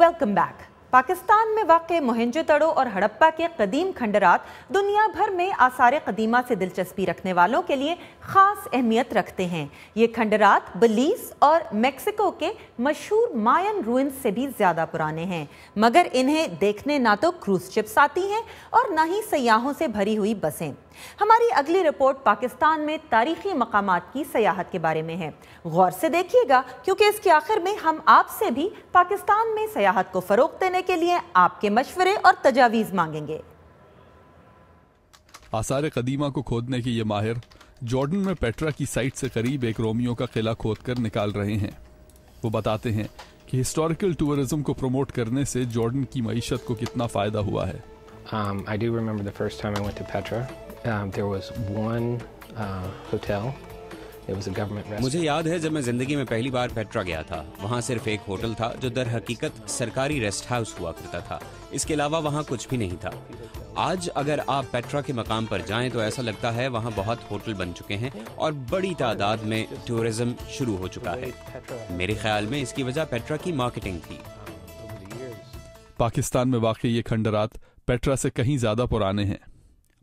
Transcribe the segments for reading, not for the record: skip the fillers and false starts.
Welcome back. Pakistan में वाक़ मोहनजोदड़ो और हड़प्पा के कदीम खंडरात दुनिया भर में आसार कदीमा से दिलचस्पी रखने वालों के लिए ख़ास अहमियत रखते हैं। ये खंडरात बलीज़ और मेक्सिको के मशहूर मायन रूइंस से भी ज़्यादा पुराने हैं, मगर इन्हें देखने ना तो क्रूज़ शिप्स आती हैं और ना ही सयाहों से भरी हुई बसें। हमारी अगली रिपोर्ट पाकिस्तान में तारीखी मकामात की सयाहत के बारे में है। गौर से देखिएगा क्योंकि इसके आखिर में हम आपसे भी पाकिस्तान में सयाहत को फ़रोग़ देने के लिए आपके मशवरे और तजावीज़ मांगेंगे। आसार कदीमा को खोदने के ये माहिर जॉर्डन में पेट्रा की साइट से करीब एक रोमियो का किला खोदकर निकाल रहे हैं। वो बताते हैं कि हिस्टोरिकल टूरिज्म को प्रमोट करने से जॉर्डन की मईशत को कितना फ़ायदा हुआ है। I do remember the first time I went to Petra. There was one hotel. It was a government restaurant. मुझे याद है जब मैं जिंदगी में पहली बार पेट्रा गया था, वहाँ सिर्फ एक होटल था जो दर हकीकत सरकारी रेस्ट हाउस हुआ करता था। इसके अलावा वहाँ कुछ भी नहीं था। आज अगर आप पेट्रा के मकाम पर जाएं तो ऐसा लगता है वहाँ बहुत होटल बन चुके हैं और बड़ी तादाद में टूरिज्म शुरू हो चुका है। मेरे ख्याल में इसकी वजह पेट्रा की मार्केटिंग थी। पाकिस्तान में वाक़ ये खंडरात पेट्रा से कहीं ज़्यादा पुराने हैं,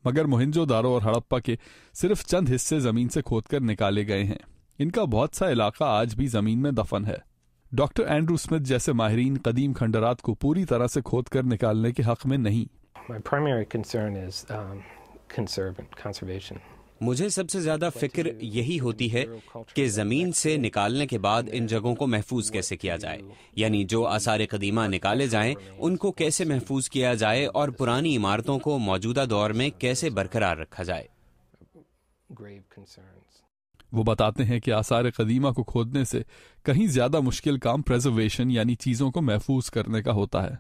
मगर मोहनजोदारो और हड़प्पा के सिर्फ चंद हिस्से ज़मीन से खोदकर निकाले गए हैं। इनका बहुत सा इलाका आज भी ज़मीन में दफन है। डॉक्टर एंड्रू स्मिथ जैसे माहिरीन कदीम खंडरात को पूरी तरह से खोदकर निकालने के हक़ में नहीं। My primary concern is conservation. मुझे सबसे ज़्यादा फिक्र यही होती है कि ज़मीन से निकालने के बाद इन जगहों को महफूज कैसे किया जाए, यानी जो आसार कदीमा निकाले जाएं उनको कैसे महफूज किया जाए और पुरानी इमारतों को मौजूदा दौर में कैसे बरकरार रखा जाए। वो बताते हैं कि आसार कदीमा को खोदने से कहीं ज़्यादा मुश्किल काम प्रेजर्वेशन यानी चीज़ों को महफूज करने का होता है।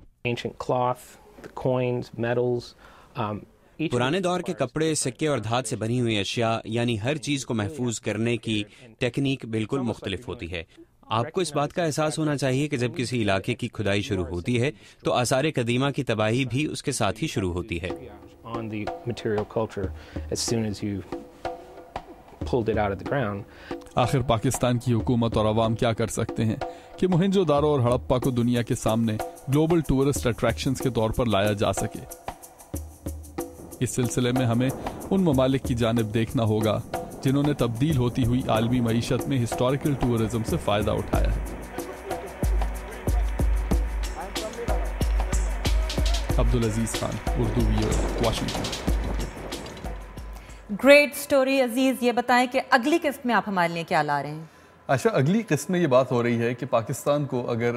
पुराने दौर के कपड़े, सिक्के और धात से बनी हुई अशिया यानी हर चीज़ को महफूज करने की टेक्निक बिल्कुल मुख्तलिफ होती है। आपको इस बात का एहसास होना चाहिए कि जब किसी इलाके की खुदाई शुरू होती है तो आसार कदीमा की तबाही भी उसके साथ ही शुरू होती है। आखिर पाकिस्तान की हुकूमत और अवाम क्या कर सकते हैं कि मोहनजोदारो और हड़प्पा को दुनिया के सामने ग्लोबल टूरिस्ट अट्रैक्शंस के तौर पर लाया जा सके। इस सिलसिले में हमें उन ममालिक की जानिब देखना होगा जिन्होंने तब्दील होती हुई आलमी मईशत में हिस्टोरिकल टूरिज्म से फ़ायदा उठाया है। Abdul Aziz Khan, Urdu viewer, Washington. Great story Aziz. ये बताएं कि अगली किस्त में आप हमारे लिए क्या ला रहे हैं? अच्छा, अगली किस्त में ये बात हो रही है कि पाकिस्तान को अगर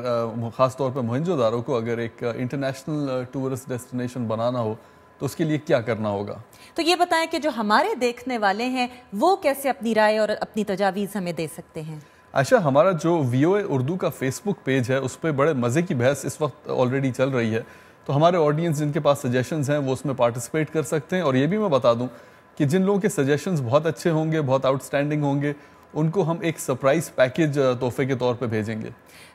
ख़ास तौर पर मोहनजोदारो को अगर एक इंटरनेशनल टूरिस्ट डेस्टिनेशन बनाना हो तो उसके लिए क्या करना होगा। तो ये बताएं कि जो हमारे देखने वाले हैं वो कैसे अपनी राय और अपनी तजावीज़ हमें दे सकते हैं। अच्छा, हमारा जो VOA उर्दू का फेसबुक पेज है उस पर बड़े मज़े की बहस इस वक्त ऑलरेडी चल रही है, तो हमारे ऑडियंस जिनके पास सजेशंस हैं वो उसमें पार्टिसिपेट कर सकते हैं। और ये भी मैं बता दूं कि जिन लोगों के सजेशंस बहुत अच्छे होंगे, बहुत आउटस्टैंडिंग होंगे, उनको हम एक सरप्राइज पैकेज तोहफे के तौर पे भेजेंगे।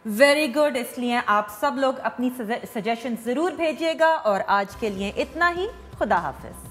Very good. इसलिए आप सब लोग अपनी सजेशन ज़रूर भेजिएगा और आज के लिए इतना ही। खुदा हाफिज।